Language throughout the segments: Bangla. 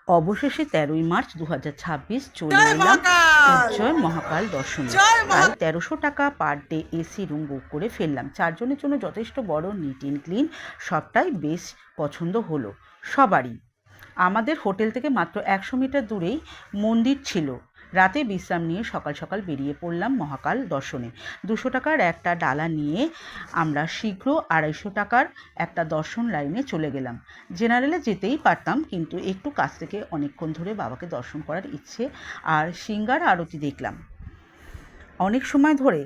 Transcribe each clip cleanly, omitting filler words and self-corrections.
অবশেষে ১৩ই মার্চ ২০২৬ চলে এলাম উজ্জয়ন মহাকাল দর্শনে। প্রায় ১৩০০ টাকা per day AC room book করে ফেললাম। ৪ জনের জন্য যথেষ্ট বড়, নিট অ্যান্ড ক্লিন, সবটাই বেশ পছন্দ হলো সবারই। আমাদের হোটেল থেকে মাত্র ১০০ মিটার দূরেই মন্দির ছিল। রাতে বিশ্রাম নিয়ে সকাল সকাল বেরিয়ে পড়লাম মহাকাল দর্শনে। ২০০ টাকার একটা ডালা নিয়ে আমরা শীঘ্র ২৫০ টাকার একটা দর্শন লাইনে চলে গেলাম। জেনারেলে যেতেই পারতাম, কিন্তু একটু কাছ থেকে অনেকক্ষণ ধরে বাবাকে দর্শন করার ইচ্ছে, আর সিঙ্গার আরতি দেখলাম অনেক সময় ধরে।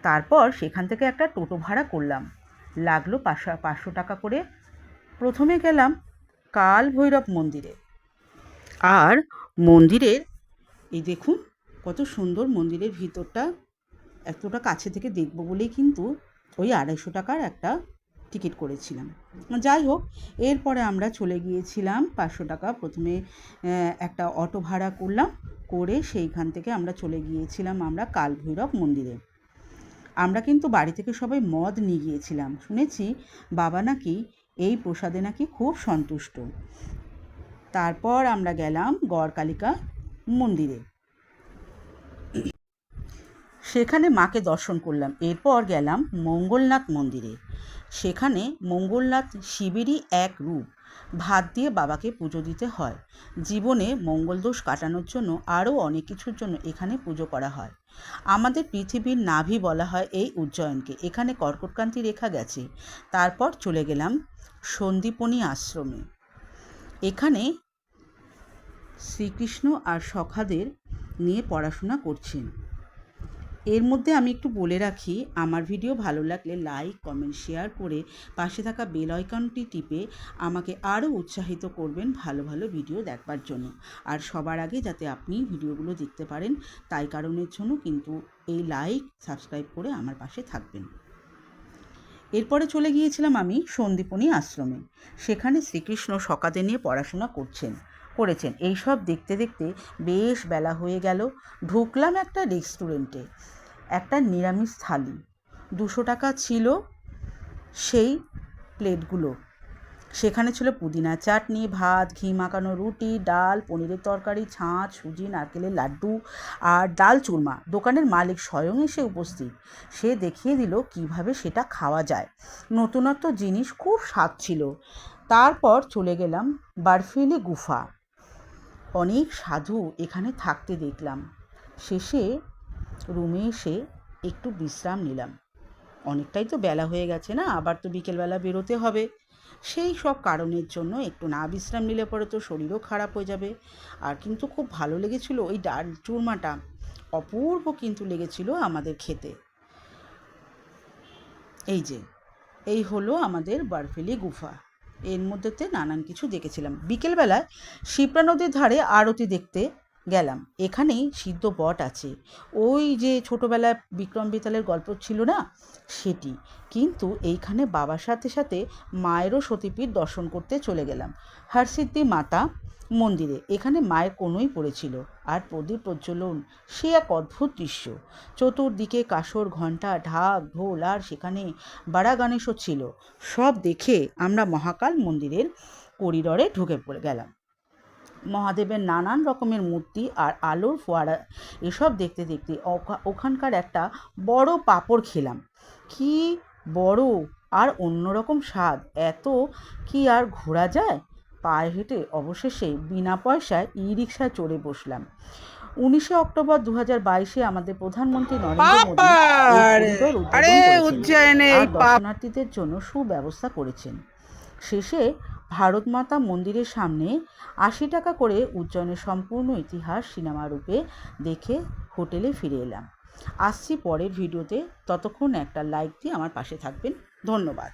তারপর সেখান থেকে একটা টোটো ভাড়া করলাম, লাগলো ৫০০ টাকা করে। প্রথমে গেলাম কাল ভৈরব মন্দিরে। আর মন্দিরের এই দেখুন কত সুন্দর মন্দিরের ভিতরটা। এতটা কাছে থেকে দেখব বলেই কিন্তু ওই ২৫০ টাকার একটা টিকিট করেছিলাম। যাই হোক, এরপরে আমরা চলে গিয়েছিলাম ৫০০ টাকা প্রথমে একটা অটো ভাড়া করলাম, করে সেইখান থেকে আমরা চলে গিয়েছিলাম আমরা কাল ভৈরব মন্দিরে। আমরা কিন্তু বাড়ি থেকে সবাই মদ নিয়ে গিয়েছিলাম। শুনেছি বাবা নাকি এই প্রসাদে নাকি খুব সন্তুষ্ট। তারপর আমরা গেলাম গড়কালিকা মন্দিরে, সেখানে মাকে দর্শন করলাম। এরপর গেলাম মঙ্গলনাথ মন্দিরে। সেখানে মঙ্গলনাথ শিবেরই এক রূপ। ভাত দিয়ে বাবাকে পুজো দিতে হয়। জীবনে মঙ্গলদোষ কাটানোর জন্য আরও অনেক কিছুর জন্য এখানে পুজো করা হয়। আমাদের পৃথিবীর নাভি বলা হয় এই উজ্জয়নকে। এখানে কর্কটক্রান্তি রেখা গেছে। তারপর চলে গেলাম সন্দীপনী আশ্রমে। এখানে শ্রীকৃষ্ণ আর সখাদের নিয়ে পড়াশোনা করছেন। এর মধ্যে আমি একটু বলে রাখি, আমার ভিডিও ভালো লাগলে লাইক, কমেন্ট, শেয়ার করে পাশে থাকা বেল আইকনটি টিপে আমাকে আরও উৎসাহিত করবেন ভালো ভালো ভিডিও দেখবার জন্য। আর সবার আগে যাতে আপনি ভিডিওগুলো দেখতে পারেন, তাই কারণের জন্য কিন্তু এই লাইক, সাবস্ক্রাইব করে আমার পাশে থাকবেন। এরপরে চলে গিয়েছিলাম আমি সন্দীপনী আশ্রমে। সেখানে শ্রীকৃষ্ণ সখাদের নিয়ে পড়াশোনা করেছেন। এইসব দেখতে দেখতে বেশ বেলা হয়ে গেল। ঢুকলাম একটা রেস্টুরেন্টে, একটা নিরামিষ থালি। ২০০ টাকা ছিল সেই প্লেটগুলো। সেখানে ছিল পুদিনা চাটনি, ভাত, ঘি মাখানো রুটি, ডাল, পনিরের তরকারি, ছাঁচ, সুজি, নারকেলের লাড্ডু আর ডাল চুরমা। দোকানের মালিক স্বয়ং এসে উপস্থিত। সে দেখিয়ে দিল কিভাবে সেটা খাওয়া যায়। নতুনত্ব জিনিস, খুব স্বাদ ছিল। তারপর চলে গেলাম বরফিলি গুফা। অনেক সাধু এখানে থাকতে দেখলাম। শেষে রুমে এসে একটু বিশ্রাম নিলাম। অনেকটাই তো বেলা হয়ে গেছে না, আবার তো বিকেলবেলা বেরোতে হবে। সেই সব কারণের জন্য একটু না বিশ্রাম নিলে পরে তো শরীরও খারাপ হয়ে যাবে। আর কিন্তু খুব ভালো লেগেছিল ওই ডাল চুরমাটা, অপূর্ব কিন্তু লেগেছিল আমাদের খেতে। এই হলো আমাদের বরফিলি গুফা। এর মধ্যেতে নানান কিছু দেখেছিলাম। বিকেলবেলায় শিপ্রা নদীর ধারে আরতি দেখতে গেলাম। এখানেই সিদ্ধ বট আছে, ওই যে ছোটোবেলায় বিক্রম বেতালের গল্প ছিল না, সেটি। কিন্তু এইখানে বাবার সাথে সাথে মায়েরও সতীপীঠ দর্শন করতে চলে গেলাম হরসিদ্ধি মাতা মন্দিরে। এখানে মায়ের কনুই পড়েছিল আর প্রদীপ প্রজ্বলন, সে এক অদ্ভুত দৃশ্য। চতুর্দিকে কাসর, ঘণ্টা, ঢাক, ঢোল, আর সেখানে বাড়া গণেশও ছিল। সব দেখে আমরা মহাকাল মন্দিরের করিডরে ঢুকে গেলাম। মহাদেবের নানান রকমের মূর্তি আর আলোর ফোয়ারা, এসব দেখতে দেখতে ওখানকার একটা বড় পাঁপড় খেলাম। কি বড় আর অন্যরকম স্বাদ! এত কি আর ঘোরা যায়? পায়ে হেঁটে অবশেষে বিনা পয়সায় ই-রিকশায় চড়ে বসলাম। ১৯শে অক্টোবর ২০২২ আমাদের প্রধানমন্ত্রী নরেন্দ্র মোদী এই করিডোর উদ্বোধন করেছেন আর দর্শনার্থীদের জন্য সুব্যবস্থা করেছেন। শেষে ভারত মাতা মন্দিরের সামনে ৮০ টাকা করে উজ্জয়নের সম্পূর্ণ ইতিহাস সিনেমা রূপে দেখে হোটেলে ফিরে এলাম। আসছি পরের ভিডিওতে। ততক্ষণ একটা লাইক দিয়ে আমার পাশে থাকবেন। ধন্যবাদ।